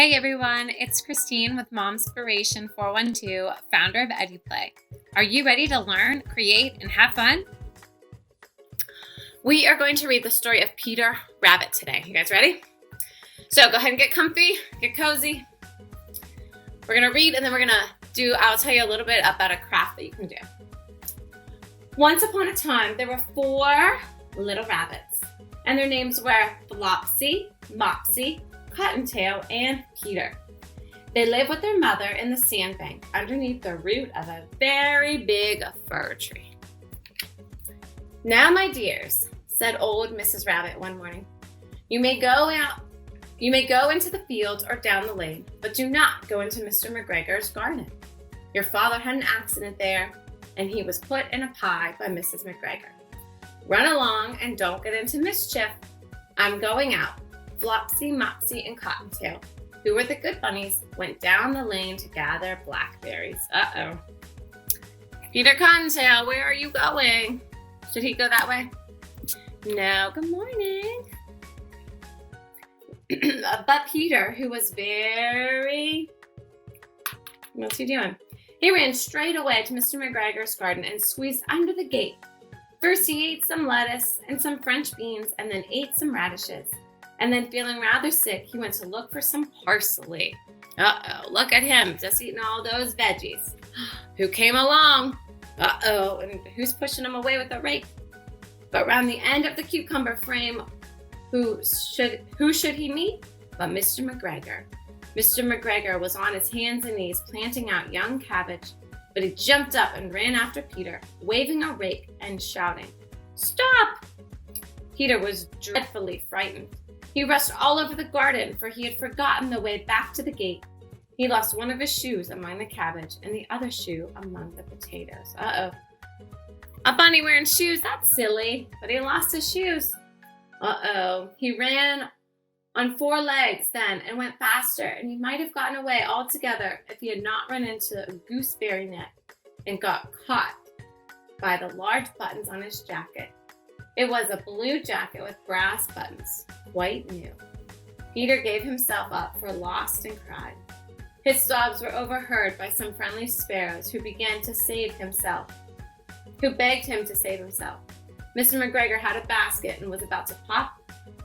Hey everyone, it's Christine with Momspiration 412, founder of EduPlay. Are you ready to learn, create, and have fun? We are going to read the story of Peter Rabbit today. You guys ready? So go ahead and get comfy, get cozy. We're going to read and then I'll tell you a little bit about a craft that you can do. Once upon a time, there were 4 little rabbits, and their names were Flopsy, Mopsy, Cottontail, and Peter. They live with their mother in the sandbank underneath the root of a very big fir tree. "Now, my dears," said old Mrs. Rabbit one morning, you may go into the fields or down the lane, but do not go into Mr. McGregor's garden. Your father had an accident there, and he was put in a pie by Mrs. McGregor. Run along and don't get into mischief. I'm going out." Flopsy, Mopsy, and Cottontail, who were the good bunnies, went down the lane to gather blackberries. Uh-oh. "Peter Cottontail, where are you going?" Should he go that way? No, good morning. But Peter, who was what's he doing? He ran straight away to Mr. McGregor's garden and squeezed under the gate. First he ate some lettuce and some French beans and then ate some radishes. And then feeling rather sick, he went to look for some parsley. Uh-oh, look at him, just eating all those veggies. Who came along? Uh-oh, and who's pushing him away with a rake? But round the end of the cucumber frame, who should he meet? But Mr. McGregor. Mr. McGregor was on his hands and knees planting out young cabbage, but he jumped up and ran after Peter, waving a rake and shouting, "Stop!" Peter was dreadfully frightened. He rushed all over the garden, for he had forgotten the way back to the gate. He lost one of his shoes among the cabbage and the other shoe among the potatoes. Uh-oh. A bunny wearing shoes, that's silly, but he lost his shoes. Uh-oh. He ran on 4 legs then and went faster, and he might have gotten away altogether if he had not run into a gooseberry net and got caught by the large buttons on his jacket. It was a blue jacket with brass buttons, quite new. Peter gave himself up for lost and cried. His sobs were overheard by some friendly sparrows who begged him to save himself. Mr. McGregor had a basket and was about to pop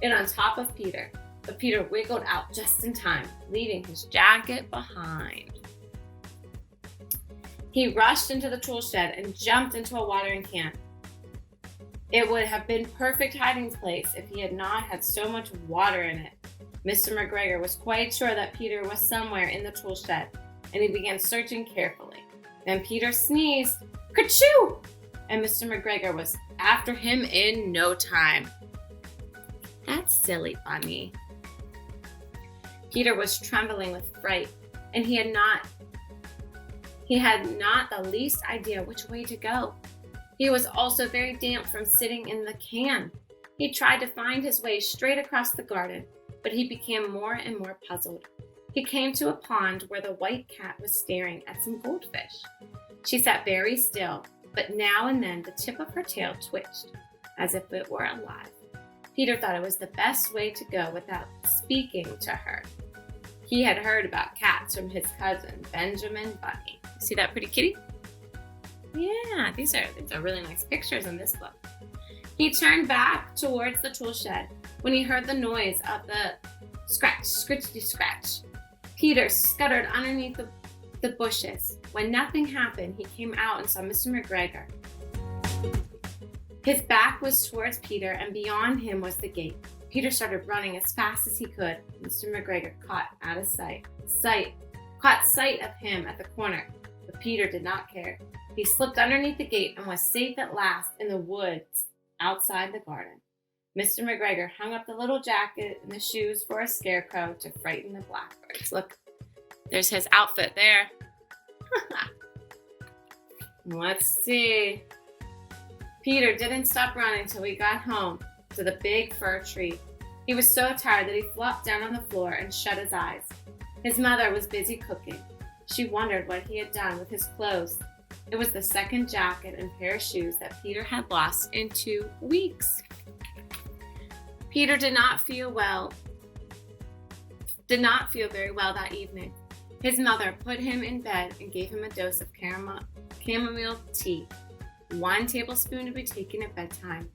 it on top of Peter, but Peter wiggled out just in time, leaving his jacket behind. He rushed into the tool shed and jumped into a watering can. It would have been perfect hiding place if he had not had so much water in it. Mr. McGregor was quite sure that Peter was somewhere in the tool shed, and he began searching carefully. Then Peter sneezed, "Kerchoo!" and Mr. McGregor was after him in no time. That's silly, Bunny. Peter was trembling with fright, and he had not the least idea which way to go. He was also very damp from sitting in the can. He tried to find his way straight across the garden, but he became more and more puzzled. He came to a pond where the white cat was staring at some goldfish. She sat very still, but now and then the tip of her tail twitched, as if it were alive. Peter thought it was the best way to go without speaking to her. He had heard about cats from his cousin, Benjamin Bunny. See that pretty kitty? Yeah, these are really nice pictures in this book. He turned back towards the tool shed when he heard the noise of the scratch, scritchety scratch. Peter scuttered underneath the bushes. When nothing happened, he came out and saw Mr. McGregor. His back was towards Peter, and beyond him was the gate. Peter started running as fast as he could. Mr. McGregor caught sight of him at the corner, but Peter did not care. He slipped underneath the gate and was safe at last in the woods outside the garden. Mr. McGregor hung up the little jacket and the shoes for a scarecrow to frighten the blackbirds. Look, there's his outfit there. Let's see. Peter didn't stop running till he got home to the big fir tree. He was so tired that he flopped down on the floor and shut his eyes. His mother was busy cooking. She wondered what he had done with his clothes. It was the second jacket and pair of shoes that Peter had lost in 2 weeks. Peter did not feel well did not feel very well that evening. His mother put him in bed and gave him a dose of chamomile tea. 1 tablespoon to be taken at bedtime.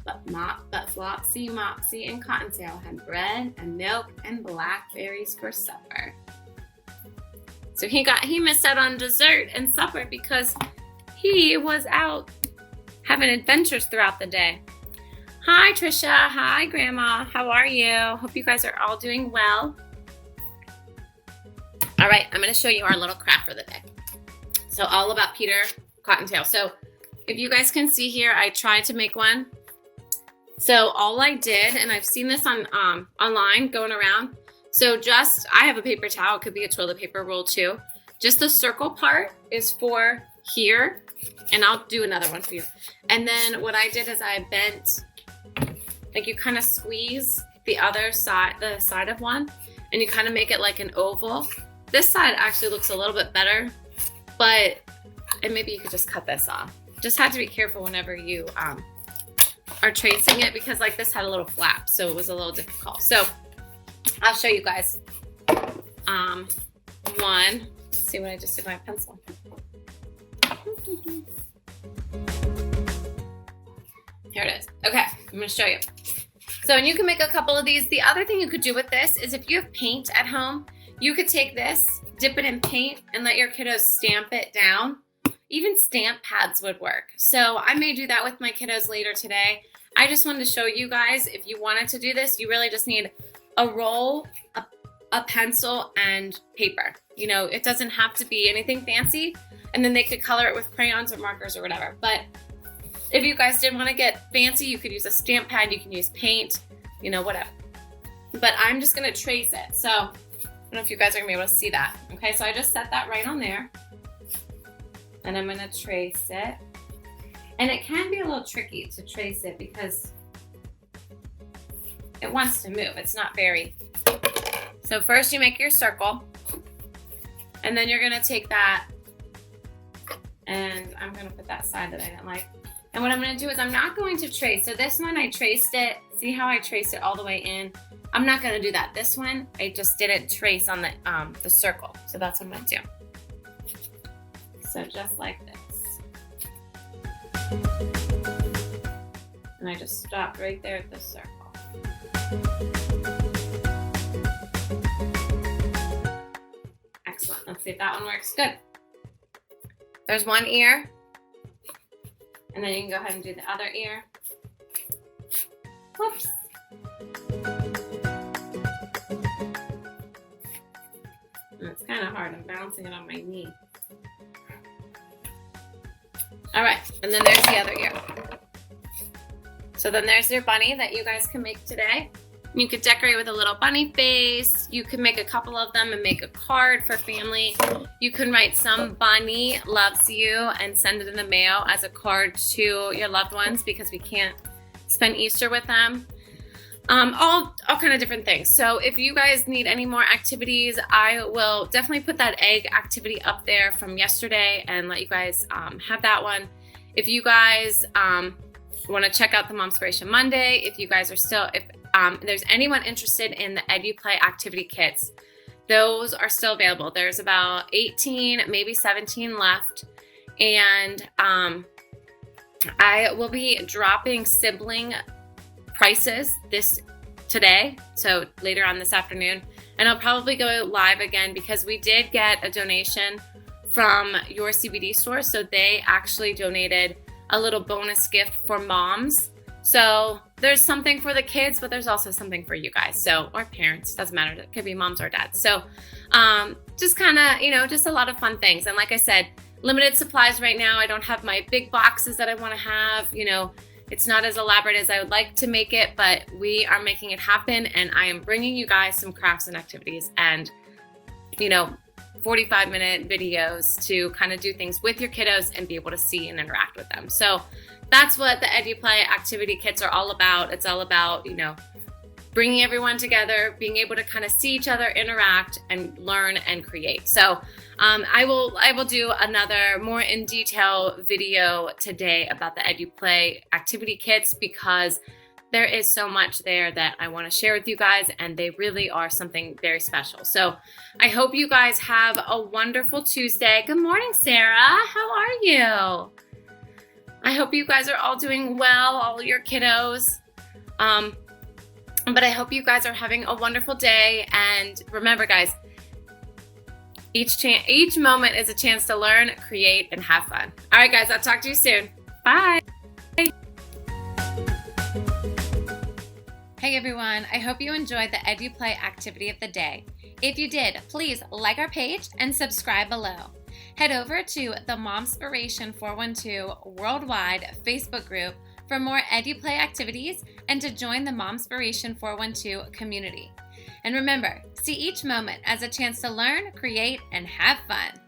But Flopsy, Mopsy, and Cottontail had bread and milk and blackberries for supper. So he missed out on dessert and supper because he was out having adventures throughout the day. Hi, Trisha. Hi, Grandma. How are you? Hope you guys are all doing well. All right, I'm going to show you our little craft for the day. So all about Peter Cottontail. So if you guys can see here, I tried to make one. So all I did, and I've seen this on online going around. So I have a paper towel. It could be a toilet paper roll too. Just the circle part is for here, and I'll do another one for you. And then what I did is I bent, like you kind of squeeze the other side, the side of one, and you kind of make it like an oval. This side actually looks a little bit better, and maybe you could just cut this off. Just have to be careful whenever you are tracing it, because like this had a little flap, so it was a little difficult. So I'll show you guys one. Let's see what I just did with my pencil. Here it is. Okay, I'm going to show you. So, and you can make a couple of these. The other thing you could do with this is if you have paint at home, you could take this, dip it in paint, and let your kiddos stamp it down. Even stamp pads would work. So I may do that with my kiddos later today. I just wanted to show you guys, if you wanted to do this, you really just need a roll, a pencil, and paper. You know, it doesn't have to be anything fancy, and then they could color it with crayons or markers or whatever. But if you guys did want to get fancy, you could use a stamp pad, you can use paint, you know, whatever. But I'm just going to trace it. So I don't know if you guys are going to be able to see that. Okay, so I just set that right on there. And I'm going to trace it. And it can be a little tricky to trace it because it wants to move. It's not very. So first you make your circle. And then you're going to take that. And I'm going to put that side that I didn't like. And what I'm going to do is I'm not going to trace. So this one I traced it. See how I traced it all the way in? I'm not going to do that. This one I just didn't trace on the circle. So that's what I'm going to do. So just like this. And I just stopped right there at the circle. Excellent. Let's see if that one works. Good. There's one ear. And then you can go ahead and do the other ear. Whoops. And it's kind of hard. I'm bouncing it on my knee. All right, and then there's the other ear. So then there's your bunny that you guys can make today. You could decorate with a little bunny face. You could make a couple of them and make a card for family. You can write "Some bunny loves you" and send it in the mail as a card to your loved ones because we can't spend Easter with them. All kind of different things. So if you guys need any more activities, I will definitely put that egg activity up there from yesterday and let you guys have that one. If you guys want to check out the Momspiration Monday, if you guys are still, if there's anyone interested in the EduPlay activity kits, those are still available. There's about 18, maybe 17 left. And I will be dropping sibling prices today, so later on this afternoon, and I'll probably go live again because we did get a donation from your CBD store, so they actually donated a little bonus gift for moms. So there's something for the kids, but there's also something for you guys, so, or parents, doesn't matter, it could be moms or dads. So just kind of, you know, just a lot of fun things. And like I said, limited supplies right now. I don't have my big boxes that I want to have, you know. It's not as elaborate as I would like to make it, but we are making it happen, and I am bringing you guys some crafts and activities and, you know, 45-minute videos to kind of do things with your kiddos and be able to see and interact with them. So that's what the EduPlay activity kits are all about. It's all about, you know, bringing everyone together, being able to kind of see each other, interact, and learn and create. So I will do another more in detail video today about the EduPlay activity kits because there is so much there that I want to share with you guys, and they really are something very special. So I hope you guys have a wonderful Tuesday. Good morning, Sarah. How are you? I hope you guys are all doing well, all your kiddos. But I hope you guys are having a wonderful day. And remember, guys, each moment is a chance to learn, create, and have fun. All right, guys, I'll talk to you soon. Bye. Hey, everyone. I hope you enjoyed the EduPlay activity of the day. If you did, please like our page and subscribe below. Head over to the Momspiration 412 Worldwide Facebook group for more EduPlay activities and to join the Momspiration 412 community. And remember, see each moment as a chance to learn, create, and have fun.